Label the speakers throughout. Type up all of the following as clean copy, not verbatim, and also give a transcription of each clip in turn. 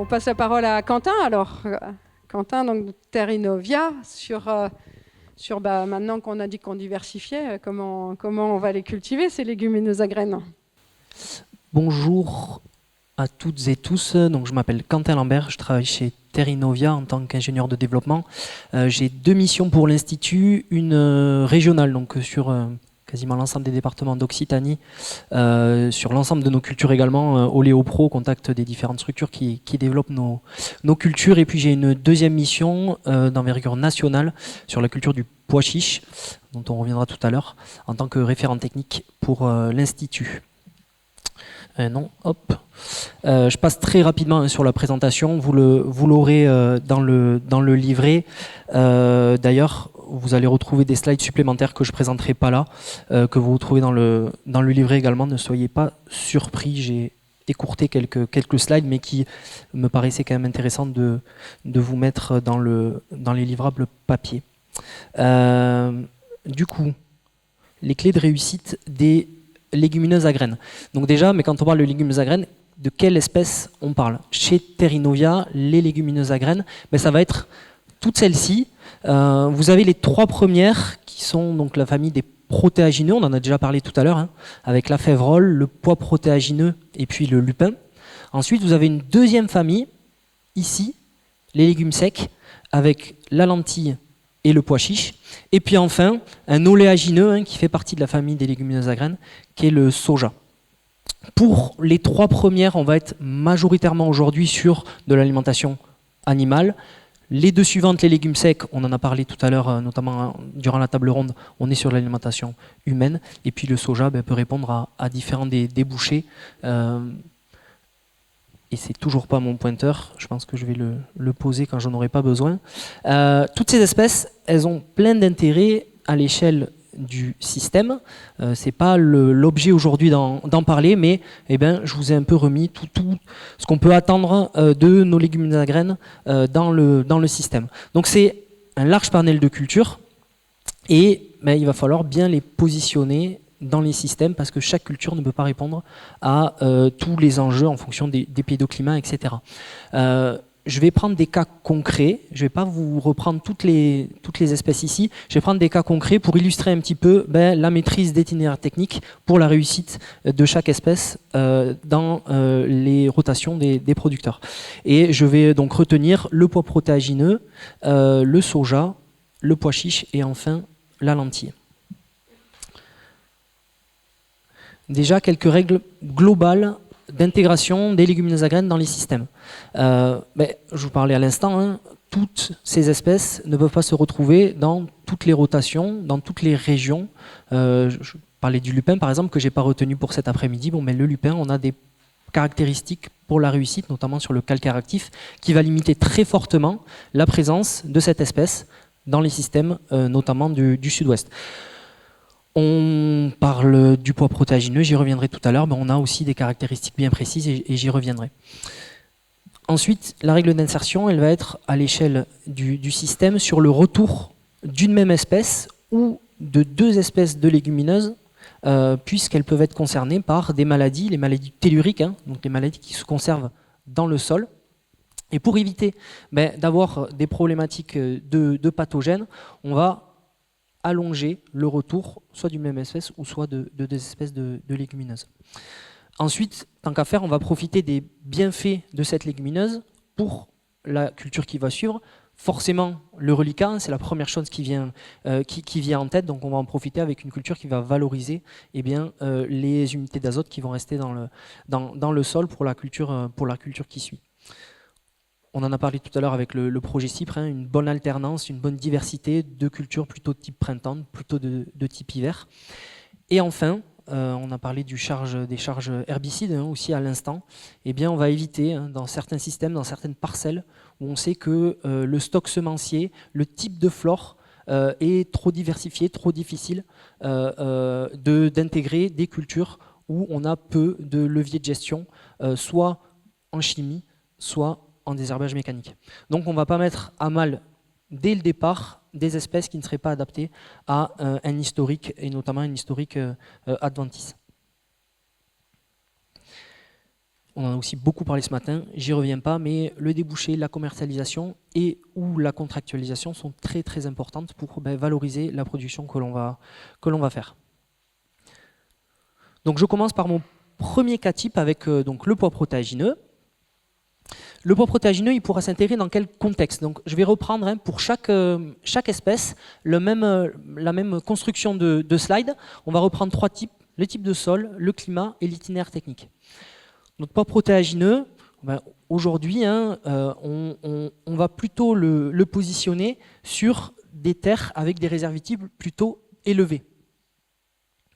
Speaker 1: passe la parole à Quentin. Alors, Quentin, donc de Terrinovia, sur maintenant qu'on a dit qu'on diversifiait, comment on va les cultiver, ces légumineuses à graines?
Speaker 2: Bonjour à toutes et tous, donc je m'appelle Quentin Lambert, je travaille chez Terrinovia en tant qu'ingénieur de développement. J'ai deux missions pour l'Institut, une régionale, donc sur quasiment l'ensemble des départements d'Occitanie, sur l'ensemble de nos cultures également, Oléopro, au contact des différentes structures qui développent nos cultures. Et puis j'ai une deuxième mission d'envergure nationale sur la culture du pois chiche, dont on reviendra tout à l'heure, en tant que référent technique pour l'Institut. Non, hop. Je passe très rapidement sur la présentation. Vous l'aurez dans le livret. D'ailleurs, vous allez retrouver des slides supplémentaires que je ne présenterai pas là, que vous retrouvez dans le livret également. Ne soyez pas surpris. J'ai écourté quelques slides, mais qui me paraissaient quand même intéressants de vous mettre dans les livrables papier. Du coup, les clés de réussite des légumineuses à graines. Donc déjà, mais quand on parle de légumineuses à graines, de quelle espèce on parle? Chez Terrinovia, les légumineuses à graines, ça va être toutes celles-ci. Vous avez les trois premières qui sont donc la famille des protéagineux, on en a déjà parlé tout à l'heure, avec la févrole, le pois protéagineux et puis le lupin. Ensuite, vous avez une deuxième famille, ici, les légumes secs, avec la lentille et le pois chiche. Et puis enfin, un oléagineux qui fait partie de la famille des légumineuses à graines, qui est le soja. Pour les trois premières, on va être majoritairement aujourd'hui sur de l'alimentation animale. Les deux suivantes, les légumes secs, on en a parlé tout à l'heure, notamment durant la table ronde, on est sur l'alimentation humaine. Et puis le soja peut répondre à différents débouchés. Et c'est toujours pas mon pointeur, je pense que je vais le poser quand j'en aurai pas besoin. Toutes ces espèces, elles ont plein d'intérêts à l'échelle du système. C'est pas l'objet aujourd'hui d'en parler, mais je vous ai un peu remis tout ce qu'on peut attendre de nos légumineuses à graines dans le système. Donc c'est un large panel de cultures et il va falloir bien les positionner dans les systèmes parce que chaque culture ne peut pas répondre à tous les enjeux en fonction des pédoclimats, etc. Je vais prendre des cas concrets, je ne vais pas vous reprendre toutes les espèces ici, je vais prendre des cas concrets pour illustrer un petit peu la maîtrise d'itinéraires techniques pour la réussite de chaque espèce dans les rotations des producteurs. Et je vais donc retenir le pois protéagineux, le soja, le pois chiche et enfin la lentille. Déjà, quelques règles globales d'intégration des légumineuses à graines dans les systèmes. Je vous parlais à l'instant, toutes ces espèces ne peuvent pas se retrouver dans toutes les rotations, dans toutes les régions. Je parlais du lupin, par exemple, que je n'ai pas retenu pour cet après-midi. Le lupin, on a des caractéristiques pour la réussite, notamment sur le calcaire actif, qui va limiter très fortement la présence de cette espèce dans les systèmes, notamment du sud-ouest. On parle du pois protéagineux, j'y reviendrai tout à l'heure, on a aussi des caractéristiques bien précises et j'y reviendrai. Ensuite, la règle d'insertion, elle va être à l'échelle du système sur le retour d'une même espèce ou de deux espèces de légumineuses, puisqu'elles peuvent être concernées par des maladies, les maladies telluriques, donc les maladies qui se conservent dans le sol. Et pour éviter d'avoir des problématiques de pathogènes, on va allonger le retour soit d'une même espèce ou soit de deux espèces de légumineuses. Ensuite, tant qu'à faire, on va profiter des bienfaits de cette légumineuse pour la culture qui va suivre. Forcément, le reliquat, c'est la première chose qui vient en tête, donc on va en profiter avec une culture qui va valoriser les unités d'azote qui vont rester dans le sol pour la culture qui suit. On en a parlé tout à l'heure avec le projet Cypre, une bonne alternance, une bonne diversité de cultures plutôt de type printemps, plutôt de type hiver. Et enfin, on a parlé des charges herbicides aussi à l'instant. On va éviter dans certains systèmes, dans certaines parcelles, où on sait que le stock semencier, le type de flore est trop diversifié, trop difficile d'intégrer des cultures où on a peu de levier de gestion, soit en chimie, soit en désherbage mécanique. Donc on ne va pas mettre à mal dès le départ des espèces qui ne seraient pas adaptées à un historique, et notamment un historique adventice. on en a aussi beaucoup parlé ce matin, j'y reviens pas, mais le débouché, la commercialisation et ou la contractualisation sont très très importantes pour valoriser la production que l'on va faire. Donc je commence par mon premier cas type avec donc le pois protéagineux. Le pois protéagineux, il pourra s'intégrer dans quel contexte? Donc je vais reprendre pour chaque espèce la même construction de slide. On va reprendre 3 types, le type de sol, le climat et l'itinéraire technique. Notre pois protéagineux, aujourd'hui, on va plutôt le positionner sur des terres avec des réservitibles plutôt élevés.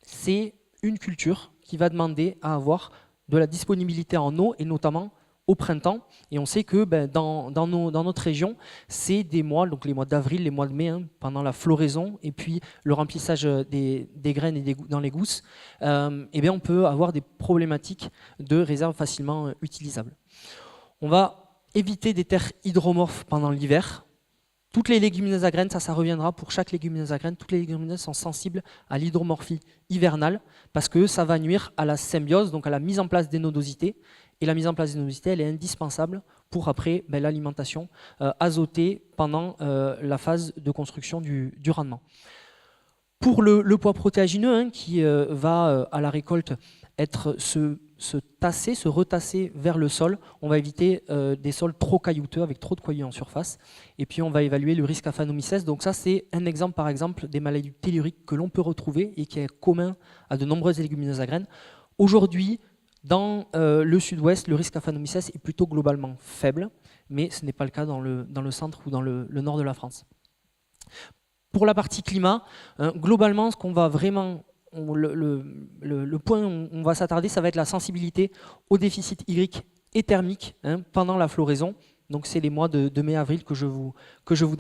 Speaker 2: C'est une culture qui va demander à avoir de la disponibilité en eau et notamment au printemps. Et on sait que dans notre région, c'est des mois, donc les mois d'avril, les mois de mai, pendant la floraison et puis le remplissage des graines et dans les gousses, on peut avoir des problématiques de réserve facilement utilisables. On va éviter des terres hydromorphes pendant l'hiver. Toutes les légumineuses à graines, ça reviendra pour chaque légumineuse à graines, toutes les légumineuses sont sensibles à l'hydromorphie hivernale parce que ça va nuire à la symbiose, donc à la mise en place des nodosités. Et la mise en place des nodosités, elle est indispensable pour après l'alimentation azotée pendant la phase de construction du rendement. Pour le pois protéagineux qui va à la récolte être se retasser vers le sol, on va éviter des sols trop caillouteux avec trop de cailloux en surface. Et puis on va évaluer le risque aphanomycèse. Donc ça c'est un exemple par exemple des maladies telluriques que l'on peut retrouver et qui est commun à de nombreuses légumineuses à graines. Aujourd'hui, dans le sud-ouest, le risque aphanomycèse est plutôt globalement faible, mais ce n'est pas le cas dans le centre ou dans le nord de la France. Pour la partie climat, globalement, ce qu'on va vraiment, le point où on va s'attarder, ça va être la sensibilité au déficit hydrique et thermique pendant la floraison. Donc c'est les mois de mai-avril que je vous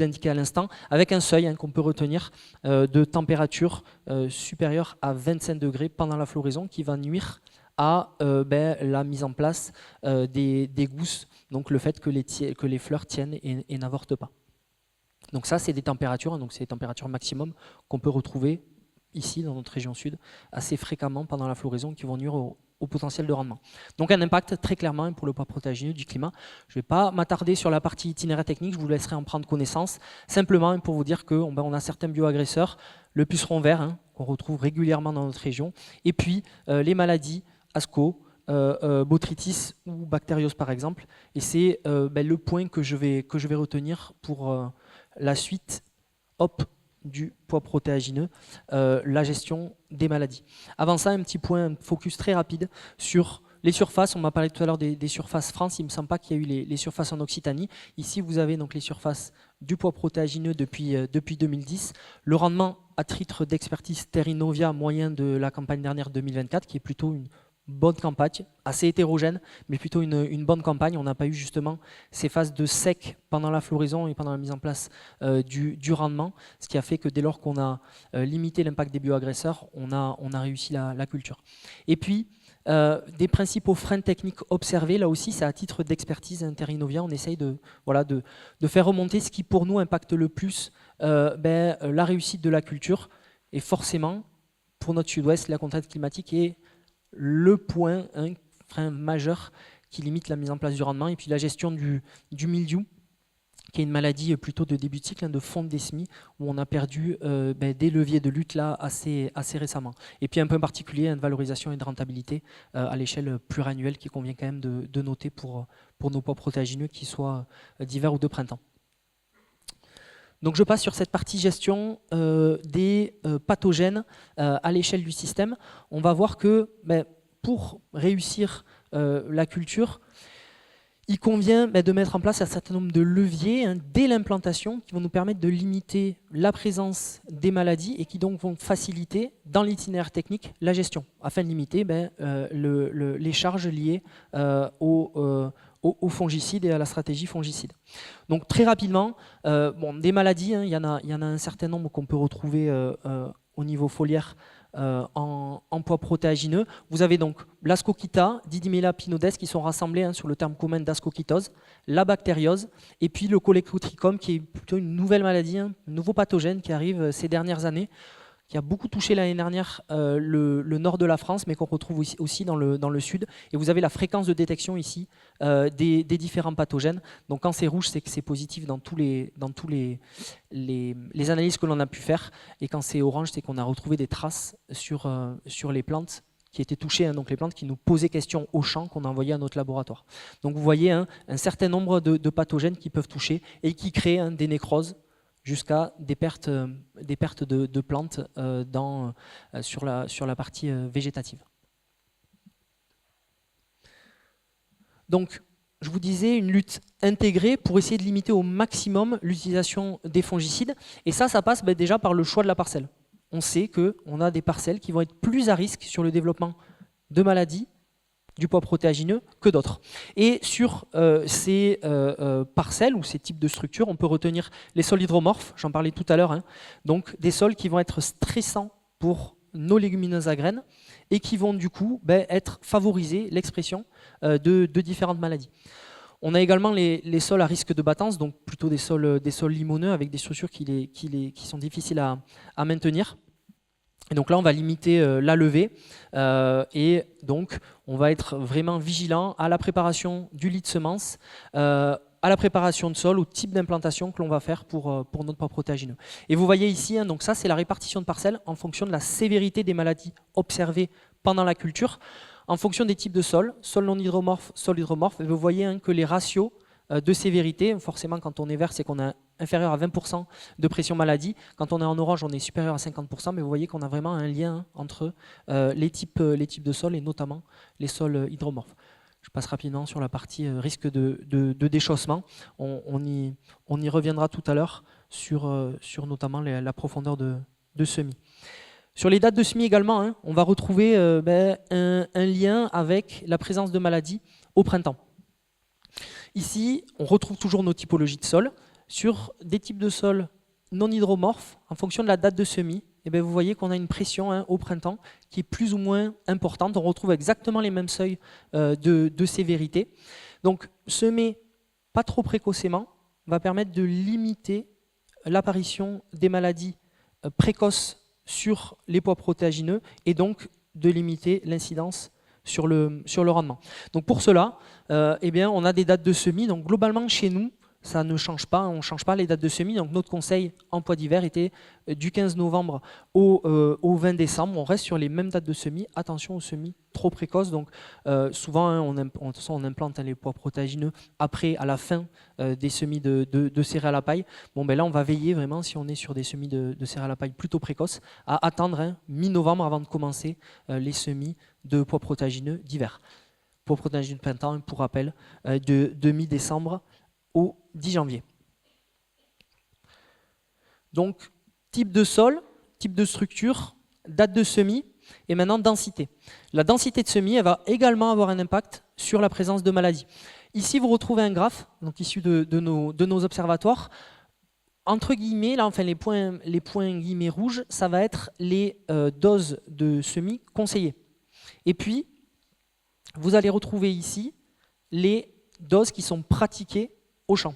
Speaker 2: indiquais à l'instant, avec un seuil qu'on peut retenir de température supérieure à 25 degrés pendant la floraison qui va nuire à la mise en place des gousses, donc le fait que les fleurs tiennent et n'avortent pas. Donc ça, c'est des températures, donc c'est les températures maximum qu'on peut retrouver ici dans notre région sud assez fréquemment pendant la floraison qui vont nuire au potentiel de rendement. Donc un impact très clairement pour le pois protéagineux du climat. Je ne vais pas m'attarder sur la partie itinéraire technique, je vous laisserai en prendre connaissance, simplement pour vous dire qu'on a certains bioagresseurs, le puceron vert qu'on retrouve régulièrement dans notre région, et puis les maladies ASCO, botrytis ou bactériose par exemple, et c'est le point que je vais retenir pour la suite du pois protéagineux, la gestion des maladies. Avant ça, un petit point, un focus très rapide sur les surfaces. On m'a parlé tout à l'heure des surfaces France, il ne me semble pas qu'il y a eu les surfaces en Occitanie. Ici, vous avez donc les surfaces du pois protéagineux depuis 2010. Le rendement à titre d'expertise Terrinovia moyen de la campagne dernière 2024, qui est plutôt une bonne campagne, assez hétérogène, mais plutôt une bonne campagne. On n'a pas eu justement ces phases de sec pendant la floraison et pendant la mise en place du rendement, ce qui a fait que dès lors qu'on a limité l'impact des bioagresseurs, on a réussi la culture. Et puis, des principaux freins techniques observés, là aussi, c'est à titre d'expertise Terrinovia, on essaye de faire remonter ce qui pour nous impacte le plus la réussite de la culture, et forcément, pour notre sud-ouest, la contrainte climatique est le point, un frein majeur qui limite la mise en place du rendement, et puis la gestion du mildiou, qui est une maladie plutôt de début de cycle, de fonte des semis, où on a perdu des leviers de lutte là assez récemment. Et puis un point particulier, une valorisation et de rentabilité à l'échelle pluriannuelle qui convient quand même de noter pour nos pois protéagineux, qu'ils soient d'hiver ou de printemps. Donc je passe sur cette partie gestion des pathogènes à l'échelle du système. On va voir que pour réussir la culture, il convient de mettre en place un certain nombre de leviers dès l'implantation qui vont nous permettre de limiter la présence des maladies et qui donc vont faciliter dans l'itinéraire technique la gestion, afin de limiter les charges liées aux fongicides et à la stratégie fongicide. Donc très rapidement, des maladies, il y en a un certain nombre qu'on peut retrouver au niveau foliaire en pois protéagineux. Vous avez donc l'ascochyta, Didymela pinodes qui sont rassemblés sur le terme commun d'ascochytose, la bactériose et puis le cholectotrichum qui est plutôt une nouvelle maladie, un nouveau pathogène qui arrive ces dernières années, qui a beaucoup touché l'année dernière le nord de la France, mais qu'on retrouve aussi dans le sud. Et vous avez la fréquence de détection ici des différents pathogènes. Donc quand c'est rouge, c'est que c'est positif dans tous les analyses que l'on a pu faire. Et quand c'est orange, c'est qu'on a retrouvé des traces sur les plantes qui étaient touchées, donc les plantes qui nous posaient question au champ qu'on a envoyé à notre laboratoire. Donc vous voyez un certain nombre de pathogènes qui peuvent toucher et qui créent des nécroses jusqu'à des pertes de plantes sur la partie végétative. Donc, je vous disais, une lutte intégrée pour essayer de limiter au maximum l'utilisation des fongicides. Et ça passe déjà par le choix de la parcelle. On sait qu'on a des parcelles qui vont être plus à risque sur le développement de maladies du pois protéagineux que d'autres. Et sur ces parcelles ou ces types de structures, on peut retenir les sols hydromorphes, j'en parlais tout à l'heure, donc des sols qui vont être stressants pour nos légumineuses à graines et qui vont du coup favoriser l'expression de différentes maladies. On a également les sols à risque de battance, donc plutôt des sols limoneux avec des structures qui sont difficiles à maintenir. Et donc là, on va limiter la levée et donc on va être vraiment vigilant à la préparation du lit de semence, à la préparation de sol, au type d'implantation que l'on va faire pour notre pois protéagineux. Et vous voyez ici, donc ça c'est la répartition de parcelles en fonction de la sévérité des maladies observées pendant la culture. En fonction des types de sols, sol non hydromorphe, sol hydromorphe, vous voyez que les ratios de sévérité, forcément quand on est vert, c'est qu'on est inférieur à 20% de pression maladie. Quand on est en orange, on est supérieur à 50%, mais vous voyez qu'on a vraiment un lien entre les types de sols et notamment les sols hydromorphes. Je passe rapidement sur la partie risque de déchaussement. On y reviendra tout à l'heure sur notamment la profondeur de semis. Sur les dates de semis également, on va retrouver un lien avec la présence de maladies au printemps. Ici, on retrouve toujours nos typologies de sol. Sur des types de sols non hydromorphes, en fonction de la date de semis, vous voyez qu'on a une pression au printemps qui est plus ou moins importante. On retrouve exactement les mêmes seuils de sévérité. Donc, semer pas trop précocement va permettre de limiter l'apparition des maladies précoces sur les pois protéagineux et donc de limiter l'incidence sur le rendement. Donc pour cela, on a des dates de semis. Donc globalement chez nous, ça ne change pas, on ne change pas les dates de semis. Donc notre conseil en pois d'hiver était du 15 novembre au 20 décembre. On reste sur les mêmes dates de semis. Attention aux semis trop précoces. Donc souvent, on implante les pois protéagineux à la fin des semis de céréales à paille. Là, on va veiller vraiment, si on est sur des semis de céréales à paille plutôt précoces, à attendre mi-novembre avant de commencer les semis de pois protéagineux d'hiver. Pois protéagineux de printemps, pour rappel, de mi-décembre au 10 janvier. Donc, type de sol, type de structure, date de semis et maintenant densité. La densité de semis, elle va également avoir un impact sur la présence de maladies. Ici, vous retrouvez un graphe donc issu de nos observatoires. Entre guillemets, là, enfin, les points guillemets rouges, ça va être les doses de semis conseillées. Et puis, vous allez retrouver ici les doses qui sont pratiquées au champ.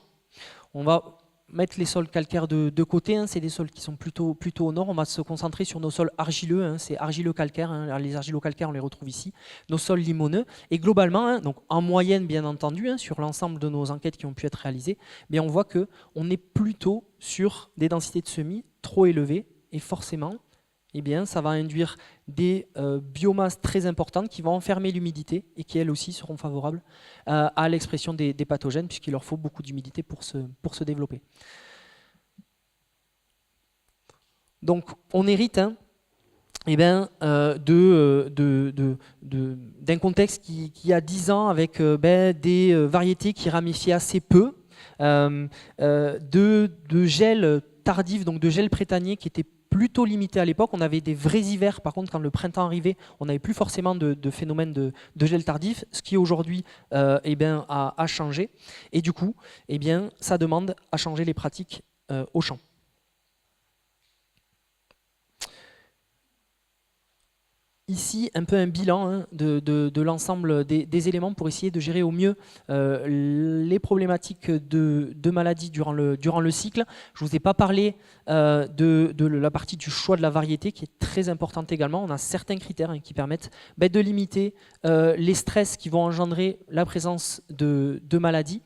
Speaker 2: On va mettre les sols calcaires de côté, c'est des sols qui sont plutôt au nord. On va se concentrer sur nos sols argileux, c'est argileux-calcaire. Les argilo-calcaires, on les retrouve ici. Nos sols limoneux. Et globalement, donc en moyenne bien entendu, sur l'ensemble de nos enquêtes qui ont pu être réalisées, on voit qu'on est plutôt sur des densités de semis trop élevées et forcément, ça va induire des biomasses très importantes qui vont enfermer l'humidité et qui elles aussi seront favorables à l'expression des pathogènes puisqu'il leur faut beaucoup d'humidité pour se développer. Donc on hérite d'un contexte qui a 10 ans avec des variétés qui ramifiaient assez peu, de gel tardif, donc de gel printanier qui était plutôt limité à l'époque. On avait des vrais hivers, par contre quand le printemps arrivait, on n'avait plus forcément de phénomène de gel tardif, ce qui aujourd'hui a changé. Et du coup, ça demande à changer les pratiques au champ. Ici, un peu un bilan de l'ensemble des éléments pour essayer de gérer au mieux les problématiques de maladies durant le cycle. Je ne vous ai pas parlé de la partie du choix de la variété qui est très importante également. On a certains critères qui permettent de limiter les stress qui vont engendrer la présence de maladies.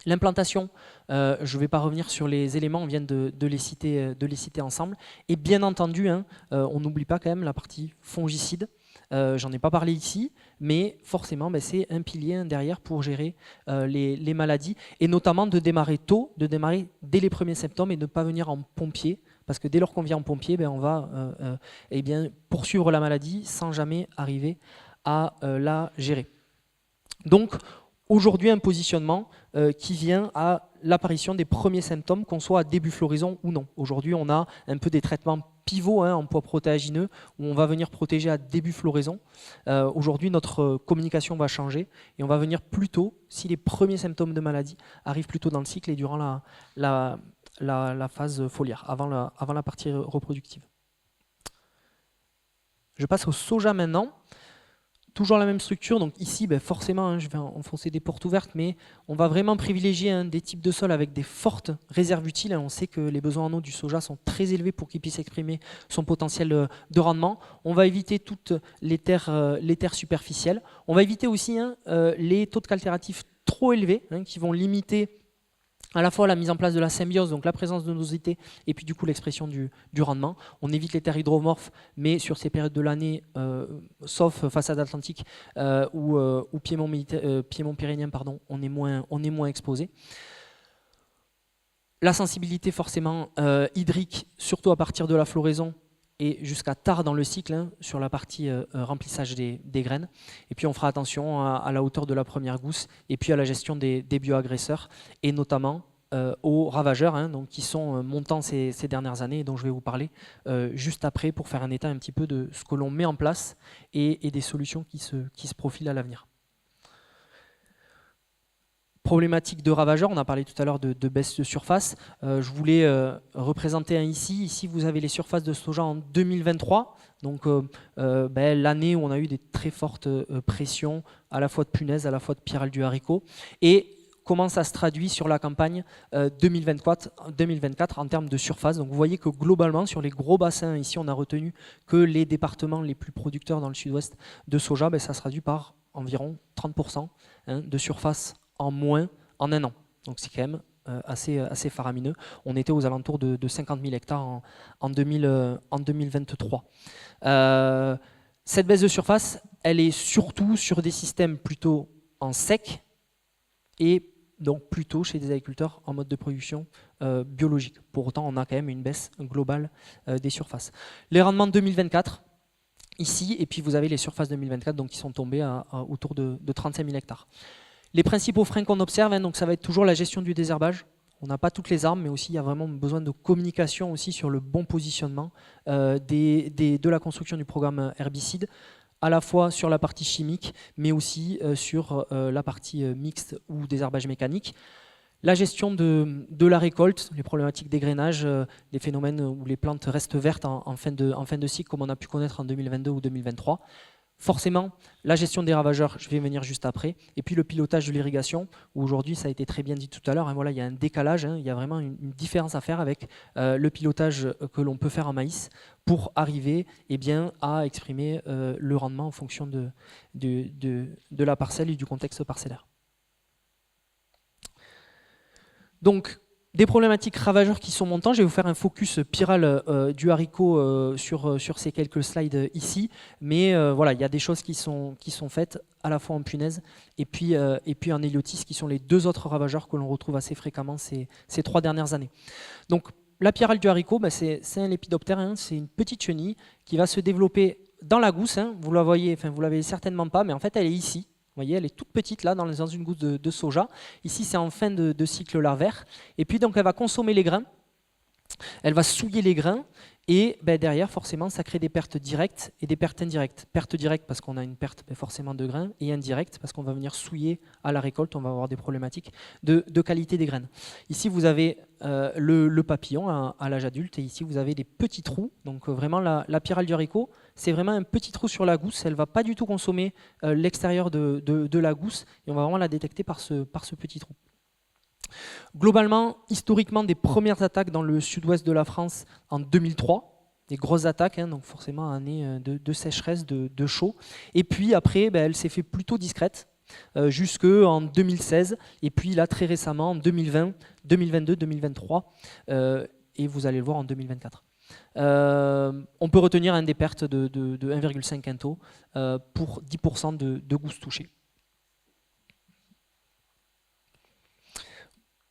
Speaker 2: L'implantation, je ne vais pas revenir sur les éléments, on vient de les citer ensemble. Et bien entendu, on n'oublie pas quand même la partie fongicide. J'en ai pas parlé ici, mais forcément, c'est un pilier derrière pour gérer les maladies, et notamment de démarrer tôt, de démarrer dès les premiers symptômes et de ne pas venir en pompier, parce que dès lors qu'on vient en pompier, on va poursuivre la maladie sans jamais arriver à la gérer. Donc, aujourd'hui, un positionnement qui vient à l'apparition des premiers symptômes, qu'on soit à début floraison ou non. Aujourd'hui, on a un peu des traitements pivots en pois protéagineux où on va venir protéger à début floraison. Aujourd'hui, notre communication va changer et on va venir plus tôt, si les premiers symptômes de maladie arrivent plus tôt dans le cycle et durant la phase foliaire, avant la partie reproductive. Je passe au soja maintenant. Toujours la même structure, donc ici forcément je vais enfoncer des portes ouvertes, mais on va vraiment privilégier des types de sols avec des fortes réserves utiles. On sait que les besoins en eau du soja sont très élevés pour qu'il puisse exprimer son potentiel de rendement. On va éviter toutes les terres superficielles. On va éviter aussi les taux de caltératifs trop élevés qui vont limiter à la fois la mise en place de la symbiose, donc la présence de nosité, et puis du coup l'expression du rendement. On évite les terres hydromorphes, mais sur ces périodes de l'année, sauf façade atlantique ou piémont pyrénéen, on est moins exposé. La sensibilité forcément hydrique, surtout à partir de la floraison, et jusqu'à tard dans le cycle sur la partie remplissage des graines. Et puis on fera attention à la hauteur de la première gousse et puis à la gestion des bioagresseurs et notamment aux ravageurs donc, qui sont montants ces dernières années et dont je vais vous parler juste après pour faire un état un petit peu de ce que l'on met en place et des solutions qui se profilent à l'avenir. Problématique de ravageurs, on a parlé tout à l'heure de baisse de surface. Je voulais représenter un ici. Ici, vous avez les surfaces de soja en 2023. Donc, l'année où on a eu des très fortes pressions, à la fois de punaises, à la fois de pyrale du haricot. Et comment ça se traduit sur la campagne 2024 en termes de surface. Donc, vous voyez que globalement, sur les gros bassins, ici, on a retenu que les départements les plus producteurs dans le sud-ouest de soja, ça se traduit par environ 30% de surface en moins en un an. Donc c'est quand même assez faramineux. On était aux alentours de 50 000 hectares en 2023. Cette baisse de surface, elle est surtout sur des systèmes plutôt en sec et donc plutôt chez des agriculteurs en mode de production biologique. Pour autant, on a quand même une baisse globale des surfaces. Les rendements de 2024, ici, et puis vous avez les surfaces 2024 donc, qui sont tombées autour de 35 000 hectares. Les principaux freins qu'on observe, donc ça va être toujours la gestion du désherbage. On n'a pas toutes les armes, mais aussi il y a vraiment besoin de communication aussi sur le bon positionnement de la construction du programme herbicide, à la fois sur la partie chimique, mais aussi sur la partie mixte ou désherbage mécanique. La gestion de la récolte, les problématiques d'égrainage, les phénomènes où les plantes restent vertes en fin de cycle, comme on a pu connaître en 2022 ou 2023. Forcément, la gestion des ravageurs, je vais venir juste après. Et puis le pilotage de l'irrigation, où aujourd'hui, ça a été très bien dit tout à l'heure, voilà, il y a un décalage, il y a vraiment une différence à faire avec le pilotage que l'on peut faire en maïs pour arriver à exprimer le rendement en fonction de la parcelle et du contexte parcellaire. Donc, des problématiques ravageurs qui sont montants. Je vais vous faire un focus pyrale du haricot sur ces quelques slides ici. Mais voilà, il y a des choses qui sont faites à la fois en punaise et puis en héliotis, qui sont les deux autres ravageurs que l'on retrouve assez fréquemment ces 3 dernières années. Donc, la pyrale du haricot, c'est un lépidoptère, c'est une petite chenille qui va se développer dans la gousse. Vous la voyez, vous la voyez certainement pas, mais en fait, elle est ici. Vous voyez, elle est toute petite là dans une gousse de soja. Ici, c'est en fin de cycle larvaire. Et puis, donc, elle va consommer les grains. Elle va souiller les grains et derrière, forcément, ça crée des pertes directes et des pertes indirectes. Pertes directes parce qu'on a une perte forcément de grains et indirectes parce qu'on va venir souiller à la récolte, on va avoir des problématiques de qualité des graines. Ici, vous avez le papillon à l'âge adulte et ici, vous avez des petits trous. Donc vraiment, la pyrale du haricot, c'est vraiment un petit trou sur la gousse. Elle ne va pas du tout consommer l'extérieur de la gousse et on va vraiment la détecter par ce petit trou. Globalement, historiquement, des premières attaques dans le sud-ouest de la France en 2003, des grosses attaques, donc forcément année de sécheresse, de chaud. Et puis après, elle s'est fait plutôt discrète jusqu'en 2016, et puis là très récemment en 2020, 2022, 2023, et vous allez le voir en 2024. On peut retenir des pertes de 1,5 quinto pour 10% de gousses touchées.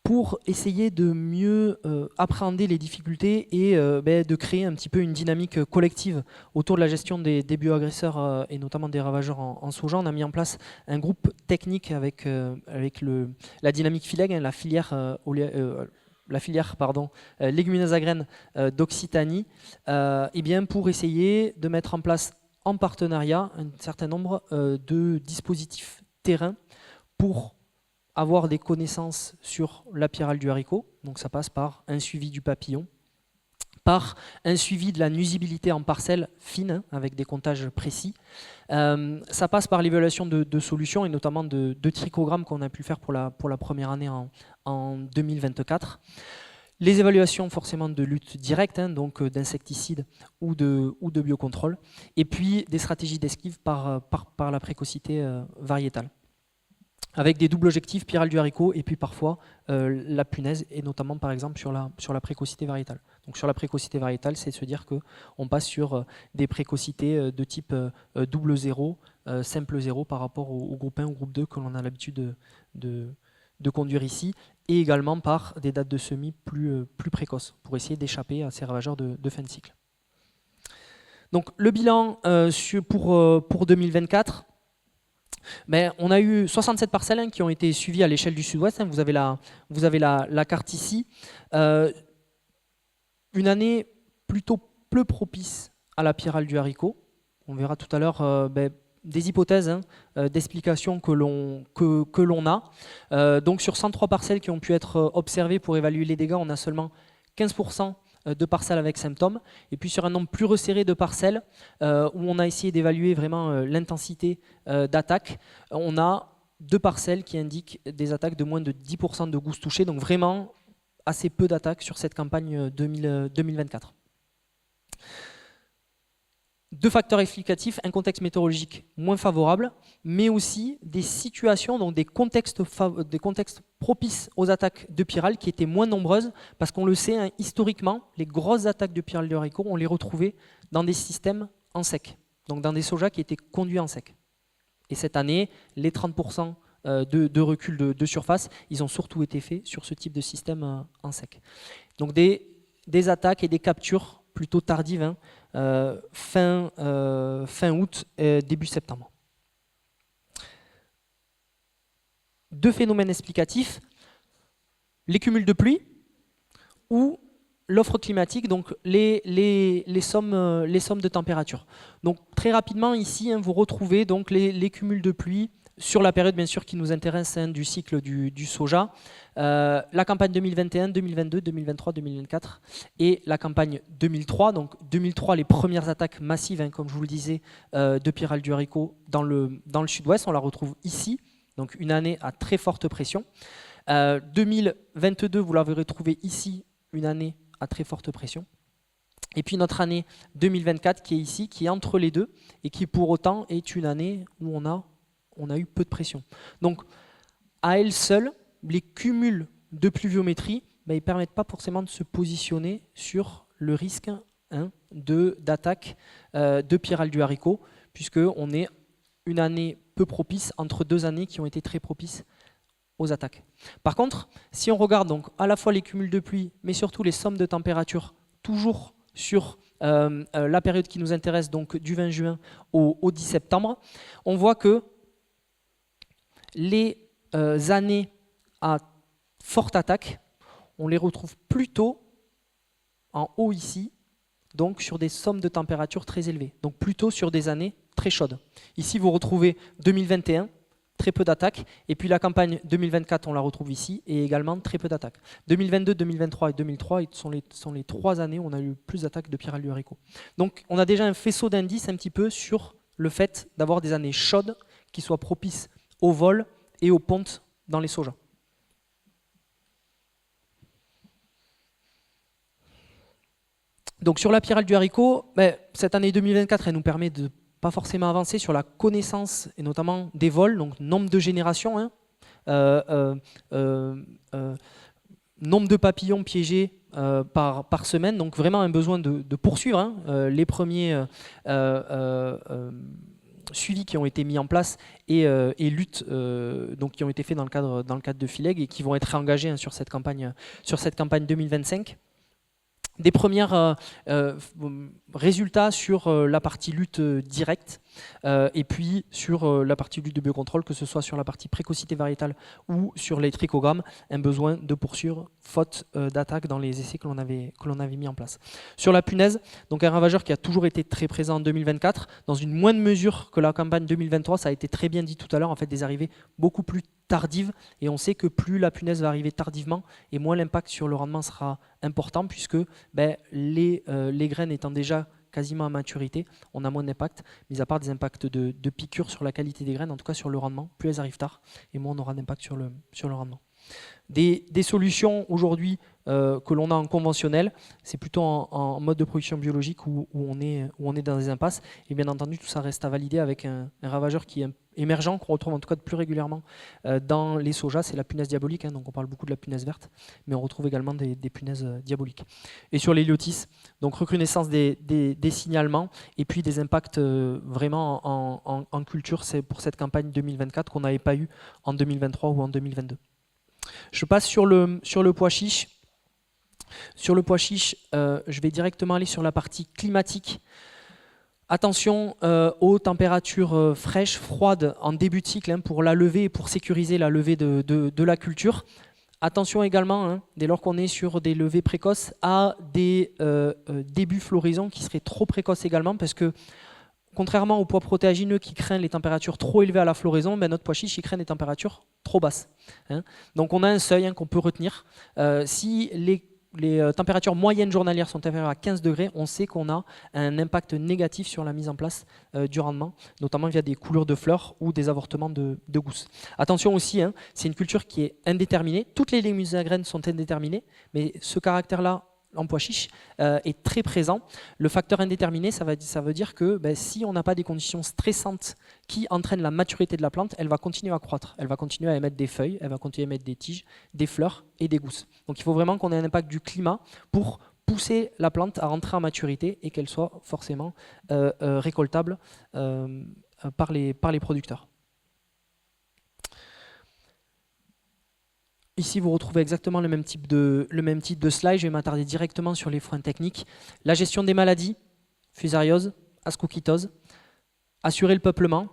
Speaker 2: Pour essayer de mieux appréhender les difficultés et de créer un petit peu une dynamique collective autour de la gestion des bioagresseurs et notamment des ravageurs en soja, on a mis en place un groupe technique avec la dynamique FILEG, la filière légumineuses à graines d'Occitanie, pour essayer de mettre en place en partenariat un certain nombre de dispositifs terrain pour avoir des connaissances sur la pyrale du haricot, donc ça passe par un suivi du papillon, par un suivi de la nuisibilité en parcelles fines, avec des comptages précis. Ça passe par l'évaluation de solutions, et notamment de trichogrammes qu'on a pu faire pour la première année en 2024. Les évaluations forcément de lutte directe, donc d'insecticides ou de biocontrôle, et puis des stratégies d'esquive par la précocité variétale, avec des doubles objectifs, pyrale du haricot et puis parfois la punaise, et notamment par exemple sur la précocité variétale. Donc sur la précocité variétale, c'est de se dire qu'on passe sur des précocités de type double zéro, simple zéro par rapport au groupe 1 ou groupe 2 que l'on a l'habitude de conduire ici, et également par des dates de semis plus précoces pour essayer d'échapper à ces ravageurs de fin de cycle. Donc le bilan pour 2024, on a eu 67 parcelles qui ont été suivies à l'échelle du sud-ouest. Vous avez la carte ici. Une année plutôt peu propice à la pyrale du haricot. On verra tout à l'heure des hypothèses d'explication que l'on a. Donc sur 103 parcelles qui ont pu être observées pour évaluer les dégâts, on a seulement 15% de parcelles avec symptômes, et puis sur un nombre plus resserré de parcelles où on a essayé d'évaluer vraiment l'intensité d'attaque, on a 2 parcelles qui indiquent des attaques de moins de 10% de gousses touchées, donc vraiment assez peu d'attaques sur cette campagne 2024. 2 facteurs explicatifs, un contexte météorologique moins favorable, mais aussi des situations, donc des contextes propices aux attaques de pyrale qui étaient moins nombreuses, parce qu'on le sait, historiquement, les grosses attaques de pyrale de haricot, on les retrouvait dans des systèmes en sec, donc dans des sojas qui étaient conduits en sec. Et cette année, les 30% de recul de surface, ils ont surtout été faits sur ce type de système en sec. Donc des attaques et des captures plutôt tardives, fin août, début septembre. 2 phénomènes explicatifs, les cumuls de pluie ou l'offre climatique, donc les sommes de température. Donc très rapidement ici, vous retrouvez donc les cumuls de pluie sur la période bien sûr qui nous intéresse du cycle du soja, la campagne 2021, 2022, 2023, 2024 et la campagne 2003. Donc 2003, les premières attaques massives, comme je vous le disais, de pyrale du haricot dans le sud-ouest, on la retrouve ici, donc une année à très forte pression. 2022, vous l'avez retrouvé ici, une année à très forte pression. Et puis notre année 2024 qui est ici, qui est entre les deux et qui pour autant est une année où on a eu peu de pression. Donc à elle seule, les cumuls de pluviométrie, ils ne permettent pas forcément de se positionner sur le risque d'attaque de pyrale du haricot, puisqu'on est une année peu propice entre 2 années qui ont été très propices aux attaques. Par contre, si on regarde donc à la fois les cumuls de pluie, mais surtout les sommes de température, toujours sur la période qui nous intéresse, donc du 20 juin au 10 septembre, on voit que les années à forte attaque, on les retrouve plutôt en haut ici, donc sur des sommes de température très élevées, donc plutôt sur des années très chaudes. Ici, vous retrouvez 2021, très peu d'attaques, et puis la campagne 2024, on la retrouve ici, et également très peu d'attaques. 2022, 2023 et 2003 sont les 3 années où on a eu plus d'attaques de Piral du haricot. Donc on a déjà un faisceau d'indices un petit peu sur le fait d'avoir des années chaudes qui soient propices au vol et aux pontes dans les sojas. Donc sur la Piral du haricot, cette année 2024, elle nous permet de pas forcément avancer sur la connaissance, et notamment des vols, donc nombre de générations, hein, nombre de papillons piégés par semaine, donc vraiment un besoin de poursuivre hein, les premiers suivis qui ont été mis en place et luttes donc qui ont été faits dans le cadre de FILEG et qui vont être réengagés hein, sur cette campagne 2025. Des premiers résultats sur la partie lutte directe et puis sur la partie lutte de biocontrôle, que ce soit sur la partie précocité variétale ou sur les trichogrammes, un besoin de poursuivre faute d'attaque dans les essais que l'on avait mis en place. Sur la punaise, donc un ravageur qui a toujours été très présent en 2024, dans une moindre mesure que la campagne 2023, ça a été très bien dit tout à l'heure, en fait des arrivées beaucoup plus tardive, et on sait que plus la punaise va arriver tardivement et moins l'impact sur le rendement sera important, puisque les graines étant déjà quasiment à maturité, on a moins d'impact, mis à part des impacts de piqûres sur la qualité des graines, en tout cas sur le rendement, plus elles arrivent tard, et moins on aura d'impact sur le rendement. Des solutions aujourd'hui que l'on a en conventionnel, c'est plutôt en mode de production biologique où on est dans des impasses, et bien entendu tout ça reste à valider avec un ravageur qui est émergent, qu'on retrouve en tout cas de plus régulièrement dans les sojas, c'est la punaise diabolique, hein, donc on parle beaucoup de la punaise verte, mais on retrouve également des punaises diaboliques. Et sur l'héliotis, donc recrudescence des signalements, et puis des impacts vraiment en culture, c'est pour cette campagne 2024 qu'on n'avait pas eu en 2023 ou en 2022. Je passe sur le pois chiche. Sur le pois chiche, je vais directement aller sur la partie climatique. Attention aux températures fraîches, froides en début de cycle hein, pour la levée et pour sécuriser la levée de la culture. Attention également, hein, dès lors qu'on est sur des levées précoces, à des débuts floraison qui seraient trop précoces également, parce que contrairement au pois protéagineux qui craint les températures trop élevées à la floraison, notre pois chiche il craint des températures trop basses. Hein. Donc on a un seuil hein, qu'on peut retenir. Si les températures moyennes journalières sont inférieures à 15 degrés, on sait qu'on a un impact négatif sur la mise en place du rendement, notamment via des coulures de fleurs ou des avortements de gousses. Attention aussi, hein, c'est une culture qui est indéterminée. Toutes les légumineuses à graines sont indéterminées, mais ce caractère-là, en pois chiche, est très présent. Le facteur indéterminé, ça veut dire que si on n'a pas des conditions stressantes qui entraînent la maturité de la plante, elle va continuer à croître, elle va continuer à émettre des feuilles, elle va continuer à émettre des tiges, des fleurs et des gousses. Donc il faut vraiment qu'on ait un impact du climat pour pousser la plante à rentrer en maturité et qu'elle soit forcément récoltable par les producteurs. Ici, vous retrouvez exactement le même type de slide. Je vais m'attarder directement sur les freins techniques. La gestion des maladies, fusariose, ascochytose, assurer le peuplement.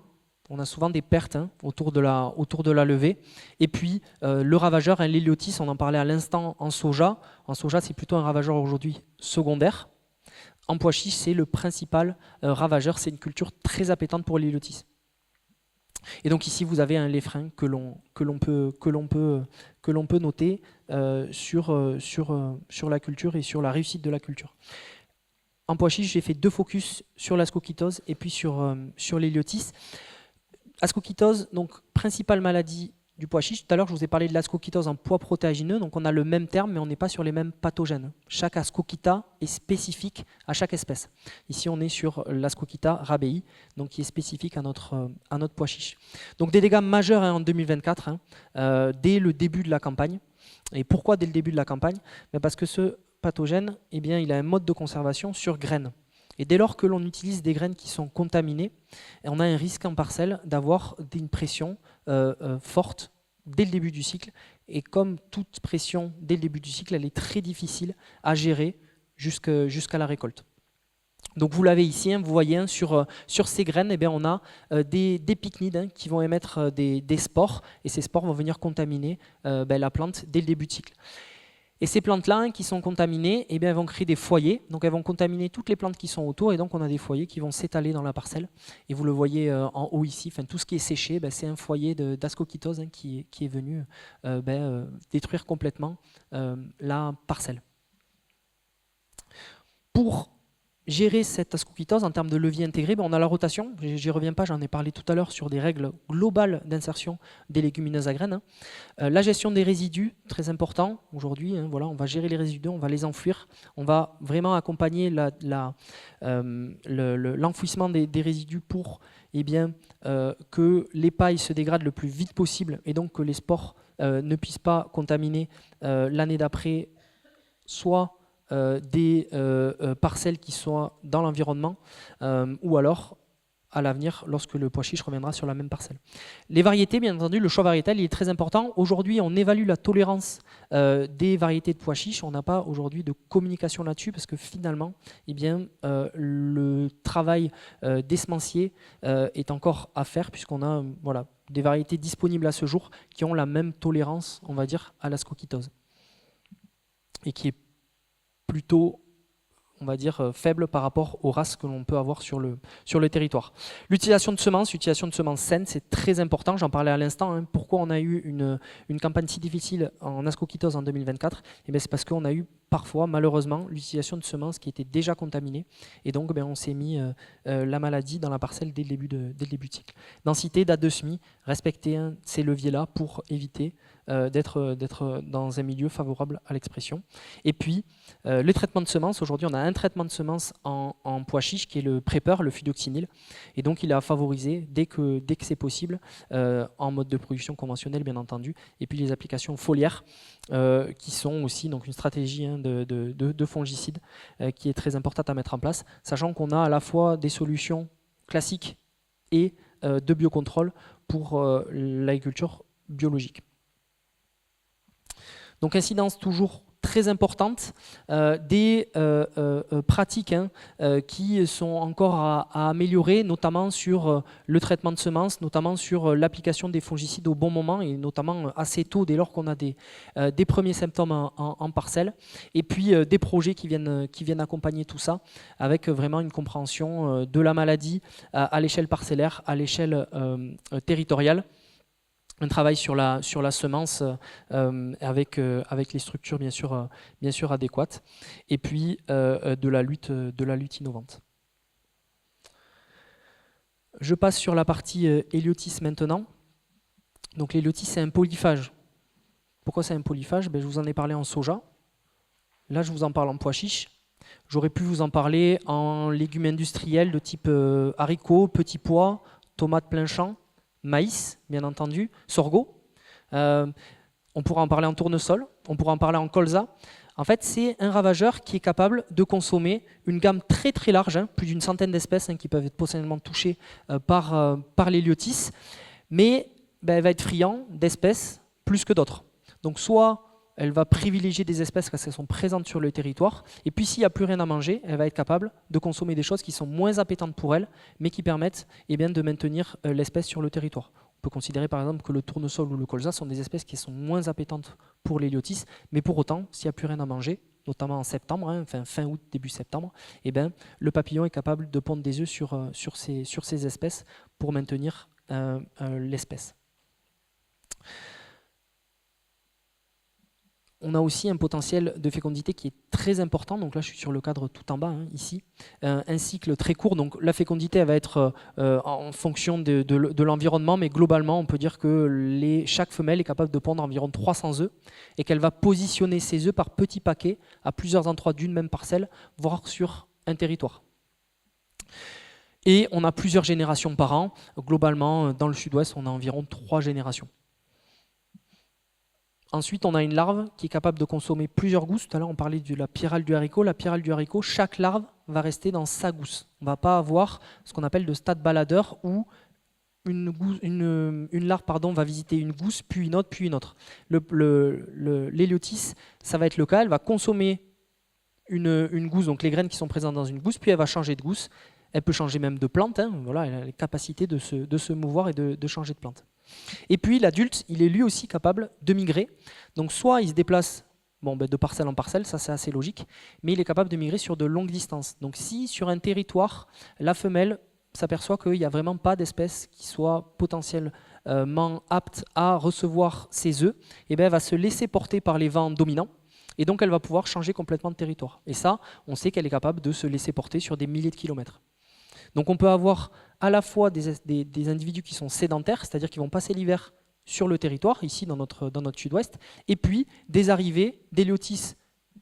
Speaker 2: On a souvent des pertes hein, autour de la levée. Et puis, le ravageur, hein, l'héliotis, on en parlait à l'instant en soja. En soja, c'est plutôt un ravageur aujourd'hui secondaire. En pois chiche, c'est le principal ravageur. C'est une culture très appétente pour l'héliotis. Et donc ici, vous avez les freins que l'on peut noter sur la culture et sur la réussite de la culture. En pois chiche, j'ai fait 2 focus sur l'ascochytose et puis sur l'héliotis. Ascochytose, donc principale maladie du pois chiche. Tout à l'heure, je vous ai parlé de l'ascochytose en pois protéagineux, donc on a le même terme, mais on n'est pas sur les mêmes pathogènes. Chaque ascochyta est spécifique à chaque espèce. Ici, on est sur l'ascochyta rabei, donc qui est spécifique à notre pois chiche. Donc des dégâts majeurs hein, en 2024, hein, dès le début de la campagne. Et pourquoi dès le début de la campagne? Parce que ce pathogène, eh bien, il a un mode de conservation sur graines. Et dès lors que l'on utilise des graines qui sont contaminées, on a un risque en parcelle d'avoir une pression forte dès le début du cycle. Et comme toute pression dès le début du cycle, elle est très difficile à gérer jusqu'à la récolte. Donc vous l'avez ici, hein, vous voyez hein, sur ces graines, eh bien, on a des pycnides hein, qui vont émettre des spores, et ces spores vont venir contaminer la plante dès le début de cycle. Et ces plantes-là qui sont contaminées, eh bien, elles vont créer des foyers. Donc elles vont contaminer toutes les plantes qui sont autour. Et donc on a des foyers qui vont s'étaler dans la parcelle. Et vous le voyez en haut ici, enfin, tout ce qui est séché, c'est un foyer d'ascochytose qui est venu détruire complètement la parcelle. Pour gérer cette ascochytose en termes de levier intégré, on a la rotation, j'y reviens pas, j'en ai parlé tout à l'heure sur des règles globales d'insertion des légumineuses à graines. La gestion des résidus, très important aujourd'hui, voilà, on va gérer les résidus, on va les enfouir, on va vraiment accompagner l'enfouissement des résidus pour que les pailles se dégradent le plus vite possible et donc que les spores ne puissent pas contaminer l'année d'après soit des parcelles qui sont dans l'environnement ou alors à l'avenir lorsque le pois chiche reviendra sur la même parcelle. Les variétés, bien entendu, le choix variétal il est très important. Aujourd'hui, on évalue la tolérance des variétés de pois chiches. On n'a pas aujourd'hui de communication là-dessus parce que finalement, le travail des semenciers est encore à faire puisqu'on a des variétés disponibles à ce jour qui ont la même tolérance, on va dire, à l'ascochytose et qui est plutôt, on va dire, faible par rapport aux races que l'on peut avoir sur le territoire. L'utilisation de semences saines, c'est très important. J'en parlais à l'instant. Pourquoi on a eu une campagne si difficile en ascochytose en 2024 ? C'est parce qu'on a eu parfois, malheureusement, l'utilisation de semences qui étaient déjà contaminées. Et donc, on s'est mis la maladie dans la parcelle dès le début de cycle. Densité, date de semis, respecter ces leviers-là pour éviter d'être dans un milieu favorable à l'expression. Et puis, le traitement de semences. Aujourd'hui, on a un traitement de semences en pois chiche qui est le PREPER, le fludoxinil. Et donc, il est à favoriser dès que c'est possible, en mode de production conventionnel, bien entendu. Et puis, les applications foliaires, qui sont aussi donc, une stratégie de fongicide qui est très importante à mettre en place, sachant qu'on a à la fois des solutions classiques et de biocontrôle pour l'agriculture biologique. Donc incidence toujours très importante, des pratiques qui sont encore à améliorer, notamment sur le traitement de semences, notamment sur l'application des fongicides au bon moment et notamment assez tôt dès lors qu'on a des premiers symptômes en parcelle. Et puis des projets qui viennent accompagner tout ça avec vraiment une compréhension de la maladie à l'échelle parcellaire, à l'échelle territoriale. Un travail sur la semence avec les structures bien sûr adéquates et puis de la lutte innovante. Je passe sur la partie héliotis maintenant. Donc l'héliotis c'est un polyphage. Pourquoi c'est un polyphage ? Je vous en ai parlé en soja. Là je vous en parle en pois chiche. J'aurais pu vous en parler en légumes industriels de type haricots, petits pois, tomates plein champ. Maïs, bien entendu, sorgho. On pourra en parler en tournesol, on pourra en parler en colza. En fait, c'est un ravageur qui est capable de consommer une gamme très très large, plus d'une centaine d'espèces qui peuvent être potentiellement touchées par l'héliotis, mais elle va être friand d'espèces plus que d'autres. Donc soit elle va privilégier des espèces parce qu'elles sont présentes sur le territoire, et puis s'il n'y a plus rien à manger, elle va être capable de consommer des choses qui sont moins appétantes pour elle, mais qui permettent de maintenir l'espèce sur le territoire. On peut considérer par exemple que le tournesol ou le colza sont des espèces qui sont moins appétantes pour l'héliotis, mais pour autant, s'il n'y a plus rien à manger, notamment en septembre, fin août, début septembre, le papillon est capable de pondre des œufs sur ces espèces pour maintenir l'espèce. On a aussi un potentiel de fécondité qui est très important. Donc là, je suis sur le cadre tout en bas, ici. Un cycle très court. Donc la fécondité, elle va être en fonction de l'environnement, mais globalement, on peut dire que chaque femelle est capable de pondre environ 300 œufs et qu'elle va positionner ses œufs par petits paquets à plusieurs endroits d'une même parcelle, voire sur un territoire. Et on a plusieurs générations par an. Globalement, dans le sud-ouest, on a environ 3 générations. Ensuite, on a une larve qui est capable de consommer plusieurs gousses. Tout à l'heure, on parlait de la pyrale du haricot. La pyrale du haricot, chaque larve va rester dans sa gousse. On ne va pas avoir ce qu'on appelle de stade baladeur où une larve va visiter une gousse, puis une autre, puis une autre. L'héliotis, ça va être le cas. Elle va consommer une gousse, donc les graines qui sont présentes dans une gousse, puis elle va changer de gousse. Elle peut changer même de plante. Voilà, elle a les capacités de se mouvoir et de changer de plante. Et puis l'adulte, il est lui aussi capable de migrer. Donc soit il se déplace bon, de parcelle en parcelle, ça c'est assez logique, mais il est capable de migrer sur de longues distances. Donc si sur un territoire, la femelle s'aperçoit qu'il n'y a vraiment pas d'espèce qui soit potentiellement apte à recevoir ses œufs, et bien elle va se laisser porter par les vents dominants, et donc elle va pouvoir changer complètement de territoire. Et ça, on sait qu'elle est capable de se laisser porter sur des milliers de kilomètres. Donc on peut avoir à la fois des individus qui sont sédentaires, c'est-à-dire qui vont passer l'hiver sur le territoire, ici dans notre sud-ouest, et puis des arrivées d'héliotis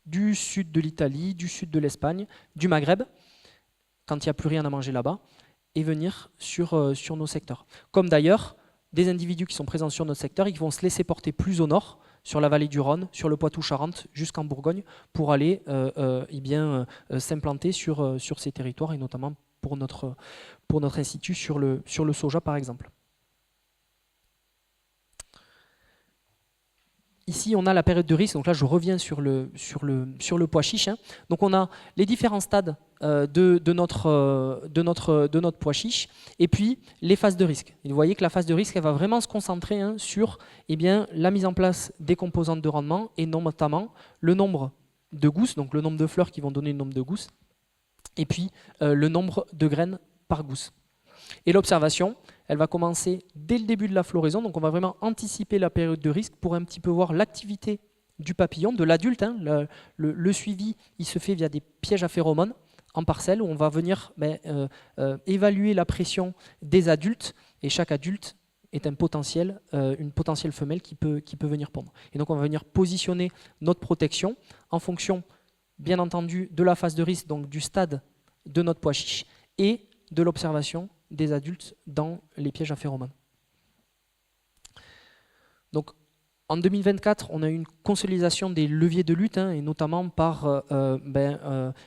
Speaker 2: du sud de l'Italie, du sud de l'Espagne, du Maghreb, quand il n'y a plus rien à manger là-bas, et venir sur nos secteurs. Comme d'ailleurs des individus qui sont présents sur notre secteur et qui vont se laisser porter plus au nord, sur la vallée du Rhône, sur le Poitou-Charentes, jusqu'en Bourgogne, pour aller s'implanter sur ces territoires, et notamment pour notre institut sur le soja par exemple. Ici, on a la période de risque, donc là je reviens sur le pois chiche. Hein. Donc on a les différents stades de notre pois chiche, et puis les phases de risque. Et vous voyez que la phase de risque, elle va vraiment se concentrer sur la mise en place des composantes de rendement, et notamment le nombre de gousses, donc le nombre de fleurs qui vont donner le nombre de gousses, et puis le nombre de graines par gousse. Et l'observation, elle va commencer dès le début de la floraison, donc on va vraiment anticiper la période de risque pour un petit peu voir l'activité du papillon, de l'adulte. Hein. Le suivi, il se fait via des pièges à phéromones en parcelle, où on va venir évaluer la pression des adultes, et chaque adulte est une potentielle femelle qui peut venir pondre. Et donc on va venir positionner notre protection en fonction, bien entendu, de la phase de risque, donc du stade de notre pois chiche, et de l'observation des adultes dans les pièges à phéromones. Donc, en 2024, on a eu une consolidation des leviers de lutte, et notamment par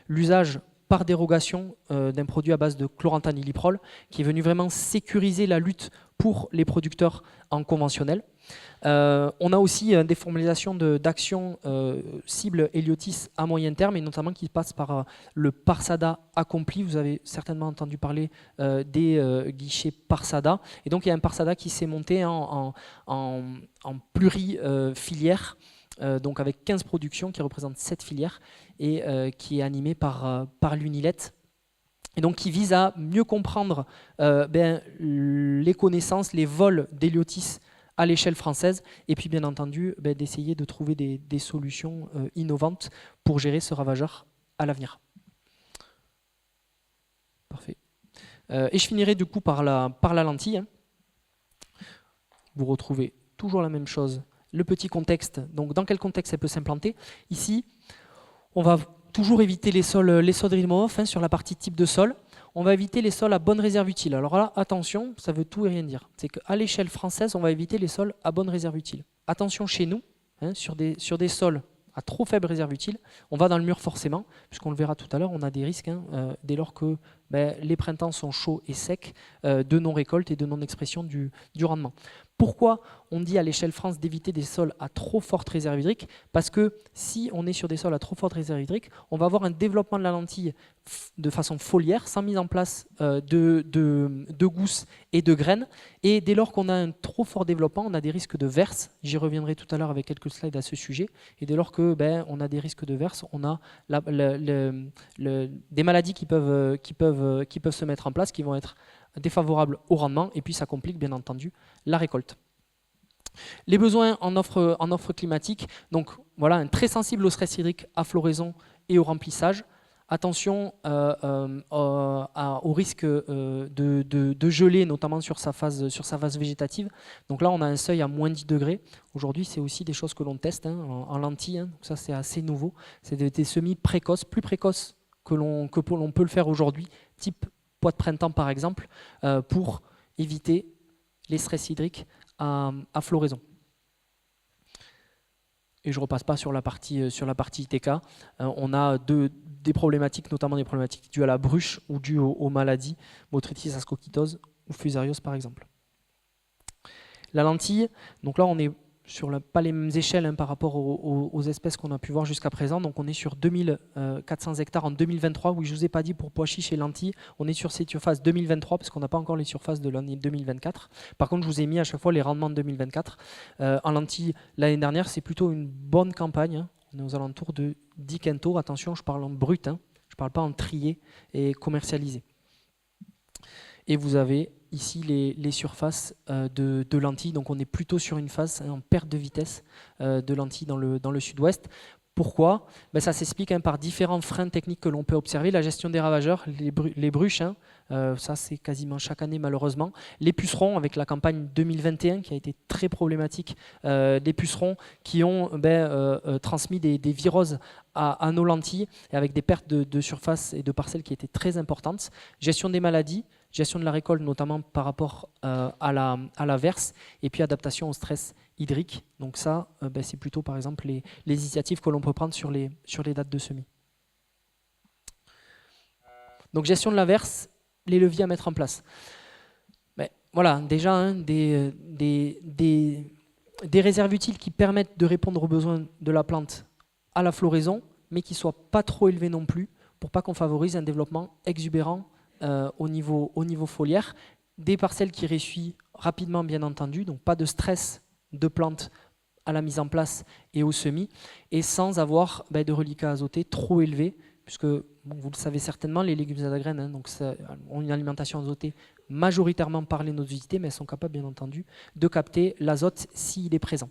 Speaker 2: l'usage par dérogation d'un produit à base de chloranthaniliprol, qui est venu vraiment sécuriser la lutte pour les producteurs en conventionnel. On a aussi des formalisations d'actions cibles héliotis à moyen terme, et notamment qui passent par le Parsada accompli. Vous avez certainement entendu parler des guichets Parsada. Et donc il y a un Parsada qui s'est monté en pluri-filière, donc avec 15 productions qui représentent 7 filières, et qui est animé par l'UNILET. Et donc qui vise à mieux comprendre les connaissances, les vols d'héliotis à l'échelle française, et puis bien entendu d'essayer de trouver des solutions innovantes pour gérer ce ravageur à l'avenir. Parfait. Et je finirai du coup par la lentille. Hein. Vous retrouvez toujours la même chose, le petit contexte. Donc dans quel contexte elle peut s'implanter? Ici, on va toujours éviter les sols hydromorphes, sur la partie type de sol. On va éviter les sols à bonne réserve utile. Alors là, attention, ça veut tout et rien dire. C'est qu'à l'échelle française, on va éviter les sols à bonne réserve utile. Attention chez nous, sur des sols à trop faible réserve utile, on va dans le mur forcément, puisqu'on le verra tout à l'heure, on a des risques dès lors que les printemps sont chauds et secs, de non-récolte et de non-expression du rendement. Pourquoi on dit à l'échelle France d'éviter des sols à trop forte réserve hydrique? Parce que si on est sur des sols à trop forte réserve hydrique, on va avoir un développement de la lentille de façon foliaire, sans mise en place de gousses et de graines. Et dès lors qu'on a un trop fort développement, on a des risques de verse. J'y reviendrai tout à l'heure avec quelques slides à ce sujet. Et dès lors que on a des risques de verse, on a des maladies qui peuvent se mettre en place, qui vont être défavorables au rendement, et puis ça complique bien entendu la récolte. Les besoins en offre climatique, donc voilà, très sensible au stress hydrique, à floraison et au remplissage. Attention au risque de gelée, notamment sur sa phase végétative. Donc là, on a un seuil à moins 10 degrés. Aujourd'hui, c'est aussi des choses que l'on teste en lentilles. Donc ça, c'est assez nouveau. C'est des semis précoces, plus précoces que l'on peut le faire aujourd'hui, type pois de printemps par exemple, pour éviter les stress hydriques à floraison. Et je ne repasse pas sur la partie ITK. On a des problématiques, notamment des problématiques dues à la bruche ou dues aux maladies, botrytis ascochytose ou fusariose par exemple. La lentille, donc là on est sur pas les mêmes échelles par rapport aux espèces qu'on a pu voir jusqu'à présent. Donc on est sur 2400 hectares en 2023. Oui, je ne vous ai pas dit pour pois chiches et lentilles, on est sur cette surface 2023 parce qu'on n'a pas encore les surfaces de l'année 2024. Par contre, je vous ai mis à chaque fois les rendements de 2024. En lentilles, l'année dernière, c'est plutôt une bonne campagne. On est aux alentours de 10 quintaux. Attention, je parle en brut, hein. Je ne parle pas en trié et commercialisé. Et vous avez ici les surfaces de lentilles. Donc on est plutôt sur une phase en perte de vitesse de lentilles dans le sud-ouest. Pourquoi? Ben ça s'explique par différents freins techniques que l'on peut observer. La gestion des ravageurs, les bruches, hein, ça c'est quasiment chaque année malheureusement. Les pucerons avec la campagne 2021 qui a été très problématique. Des pucerons qui ont transmis des viroses à nos lentilles et avec des pertes de surface et de parcelles qui étaient très importantes. Gestion des maladies, gestion de la récolte notamment par rapport à la verse et puis adaptation au stress hydrique. Donc ça, c'est plutôt par exemple les initiatives que l'on peut prendre sur les dates de semis. Donc gestion de la verse, les leviers à mettre en place. Voilà, déjà hein, des réserves utiles qui permettent de répondre aux besoins de la plante à la floraison, mais qui ne soient pas trop élevés non plus, pour pas qu'on favorise un développement exubérant au niveau foliaire. Des parcelles qui réussissent rapidement bien entendu, donc pas de stress de plantes à la mise en place et au semis, et sans avoir de reliquats azotés trop élevés, puisque vous le savez certainement, les légumineuses à graines donc ont une alimentation azotée majoritairement par les nodosités, mais elles sont capables bien entendu de capter l'azote s'il est présent.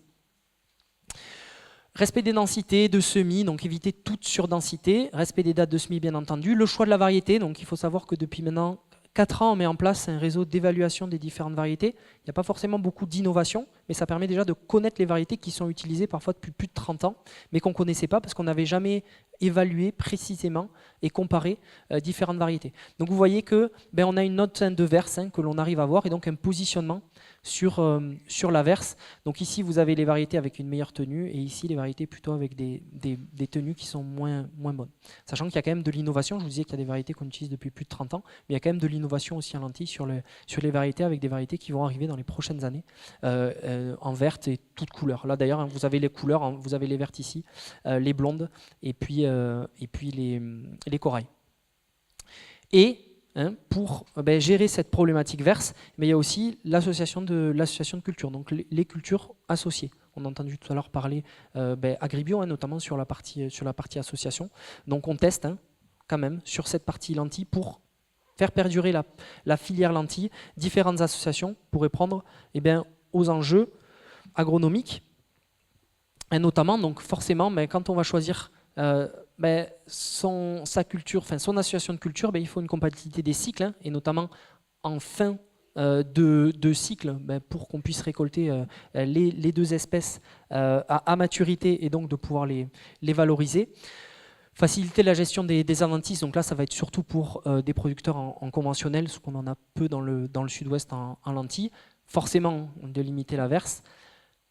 Speaker 2: Respect des densités de semis, donc éviter toute surdensité, respect des dates de semis bien entendu, le choix de la variété, donc il faut savoir que depuis maintenant 4 ans, on met en place un réseau d'évaluation des différentes variétés. Il n'y a pas forcément beaucoup d'innovation, mais ça permet déjà de connaître les variétés qui sont utilisées parfois depuis plus de 30 ans, mais qu'on ne connaissait pas parce qu'on n'avait jamais évalué précisément et comparé différentes variétés. Donc vous voyez que on a une note de verse que l'on arrive à voir et donc un positionnement sur la verse. Donc ici vous avez les variétés avec une meilleure tenue et ici les variétés plutôt avec des tenues qui sont moins bonnes. Sachant qu'il y a quand même de l'innovation, je vous disais qu'il y a des variétés qu'on utilise depuis plus de 30 ans, mais il y a quand même de l'innovation aussi en lentilles sur les variétés avec des variétés qui vont arriver dans les prochaines années en verte et toutes couleurs. Là d'ailleurs vous avez les couleurs, vous avez les vertes ici, les blondes et puis les corails. Et pour gérer cette problématique verse, mais il y a aussi l'association de cultures, donc les cultures associées. On a entendu tout à l'heure parler Agribio, notamment sur la partie association. Donc on teste quand même sur cette partie lentilles pour faire perdurer la filière lentilles. Différentes associations pourraient prendre aux enjeux agronomiques, et notamment donc forcément quand on va choisir sa culture, son association de culture, il faut une compatibilité des cycles et notamment en fin de cycle pour qu'on puisse récolter les deux espèces à maturité et donc de pouvoir les valoriser. Faciliter la gestion des adventices, donc là ça va être surtout pour des producteurs en conventionnel, ce qu'on en a peu dans le sud-ouest en lentilles. Forcément de limiter la verse.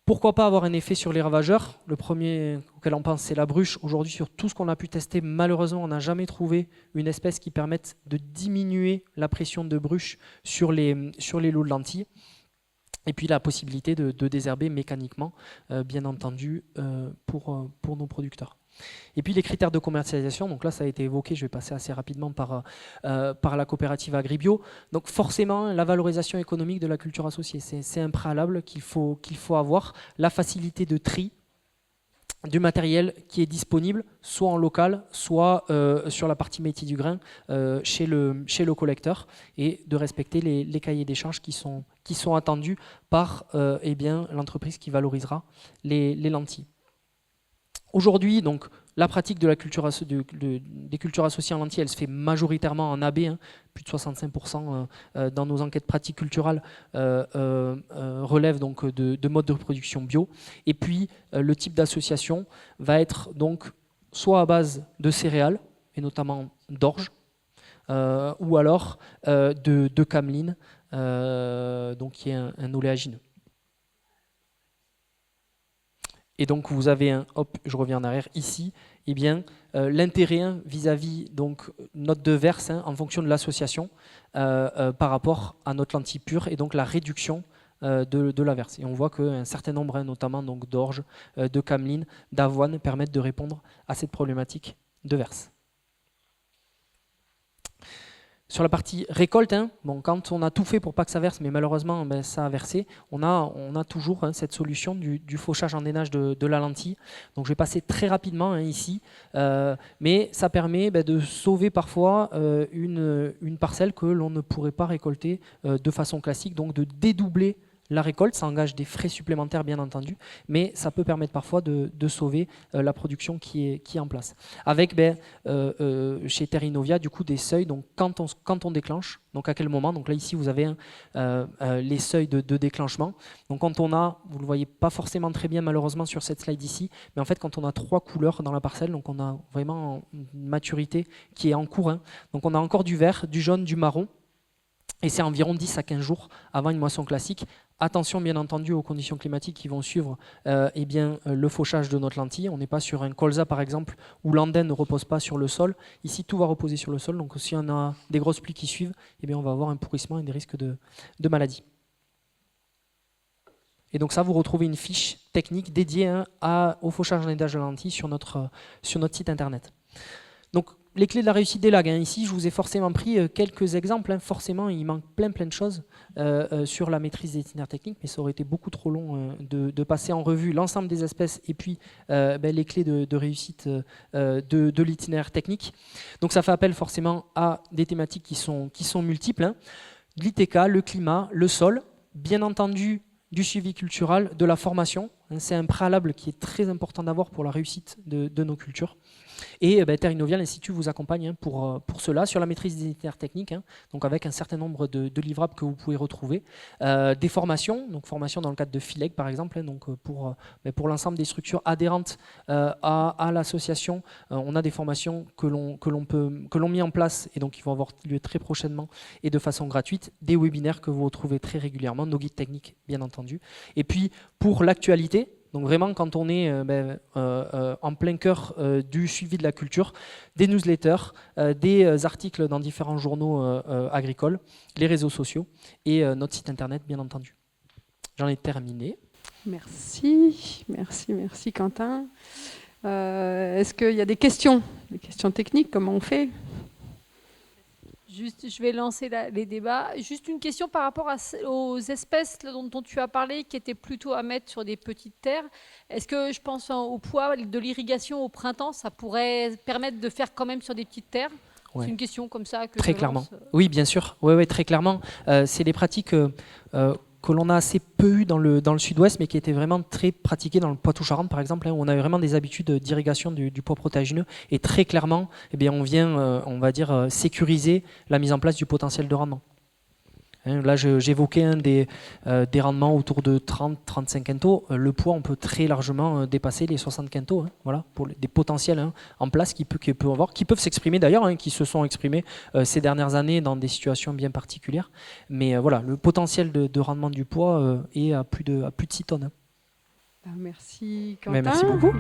Speaker 2: Pourquoi pas avoir un effet sur les ravageurs? Le premier auquel on pense, c'est la bruche. Aujourd'hui, sur tout ce qu'on a pu tester, malheureusement, on n'a jamais trouvé une espèce qui permette de diminuer la pression de bruche sur les lots de lentilles. Et puis la possibilité de désherber mécaniquement, bien entendu, pour nos producteurs. Et puis les critères de commercialisation, donc là ça a été évoqué, je vais passer assez rapidement par la coopérative Agribio. Donc forcément la valorisation économique de la culture associée, c'est un préalable qu'il faut avoir. La facilité de tri du matériel qui est disponible, soit en local, soit sur la partie métier du grain, chez le collecteur, et de respecter les cahiers des charges qui sont attendus par l'entreprise qui valorisera les lentilles. Aujourd'hui, donc, la pratique de la culture des cultures associées en lentilles, elle se fait majoritairement en AB. Plus de 65% dans nos enquêtes pratiques culturales relèvent donc de modes de production bio. Et puis, le type d'association va être donc soit à base de céréales, et notamment d'orge, ou alors de cameline, donc qui est un oléagineux. Et donc vous avez je reviens en arrière ici, l'intérêt vis-à-vis donc note de verse en fonction de l'association par rapport à notre lentille pure et donc la réduction de la verse. Et on voit qu'un certain nombre, notamment donc d'orge, de cameline, d'avoine, permettent de répondre à cette problématique de verse. Sur la partie récolte, bon, quand on a tout fait pour pas que ça verse, mais malheureusement ça a versé, on a toujours cette solution du fauchage en drainage de la lentille. Donc je vais passer très rapidement ici, mais ça permet de sauver parfois une parcelle que l'on ne pourrait pas récolter de façon classique, donc de dédoubler la récolte. Ça engage des frais supplémentaires bien entendu, mais ça peut permettre parfois de sauver la production qui est en place. Avec chez Terra Innovia du coup des seuils, donc quand on déclenche, donc à quel moment, donc là ici vous avez les seuils de déclenchement. Donc quand on a, vous le voyez pas forcément très bien malheureusement sur cette slide ici, mais en fait quand on a 3 couleurs dans la parcelle, donc on a vraiment une maturité qui est en cours. Donc on a encore du vert, du jaune, du marron. Et c'est environ 10 à 15 jours avant une moisson classique. Attention bien entendu aux conditions climatiques qui vont suivre le fauchage de notre lentille. On n'est pas sur un colza par exemple où l'andenne ne repose pas sur le sol. Ici tout va reposer sur le sol, donc si on a des grosses pluies qui suivent, on va avoir un pourrissement et des risques de maladie. Et donc ça, vous retrouvez une fiche technique dédiée au fauchage en drainage de lentilles sur notre site internet. Donc les clés de la réussite des lags, ici je vous ai forcément pris quelques exemples, forcément il manque plein de choses sur la maîtrise des itinéraires techniques, mais ça aurait été beaucoup trop long de passer en revue l'ensemble des espèces et puis les clés de réussite de l'itinéraire technique. Donc ça fait appel forcément à des thématiques qui sont multiples, l'ITK, le climat, le sol, bien entendu du suivi cultural, de la formation, c'est un préalable qui est très important d'avoir pour la réussite de nos cultures. Et Terra Innovia, l'Institut vous accompagne pour cela, sur la maîtrise des itinéraires techniques, donc avec un certain nombre de livrables que vous pouvez retrouver. Des formations, donc formations dans le cadre de FILEG par exemple, donc pour l'ensemble des structures adhérentes à l'association, on a des formations que l'on met en place et donc qui vont avoir lieu très prochainement et de façon gratuite, des webinaires que vous retrouvez très régulièrement, nos guides techniques bien entendu. Et puis pour l'actualité, donc vraiment quand on est en plein cœur du suivi de la culture, des newsletters, des articles dans différents journaux agricoles, les réseaux sociaux et notre site internet bien entendu. J'en ai terminé.
Speaker 1: Merci Quentin. Est-ce qu'il y a des questions techniques, comment on fait ?
Speaker 3: Juste, je vais lancer les débats. Juste une question par rapport aux espèces dont tu as parlé, qui étaient plutôt à mettre sur des petites terres. Est-ce que je pense au poids de l'irrigation au printemps, ça pourrait permettre de faire quand même sur des petites terres ? Ouais. C'est une question comme ça que
Speaker 2: très clairement. Oui, bien sûr. Oui, très clairement. C'est des pratiques que l'on a assez peu eu dans le sud-ouest, mais qui étaient vraiment très pratiquées dans le Poitou-Charentes, par exemple, où on avait vraiment des habitudes d'irrigation du pois protéagineux. Et très clairement, on vient, on va dire, sécuriser la mise en place du potentiel de rendement. Là, j'évoquais des rendements autour de 30-35 quintaux. Le poids, on peut très largement dépasser les 60 quintaux. Voilà, pour des potentiels en place qui peuvent s'exprimer d'ailleurs, qui se sont exprimés ces dernières années dans des situations bien particulières. Mais voilà, le potentiel de rendement du poids est à plus de 6 tonnes.
Speaker 1: Merci Quentin.
Speaker 2: Merci beaucoup.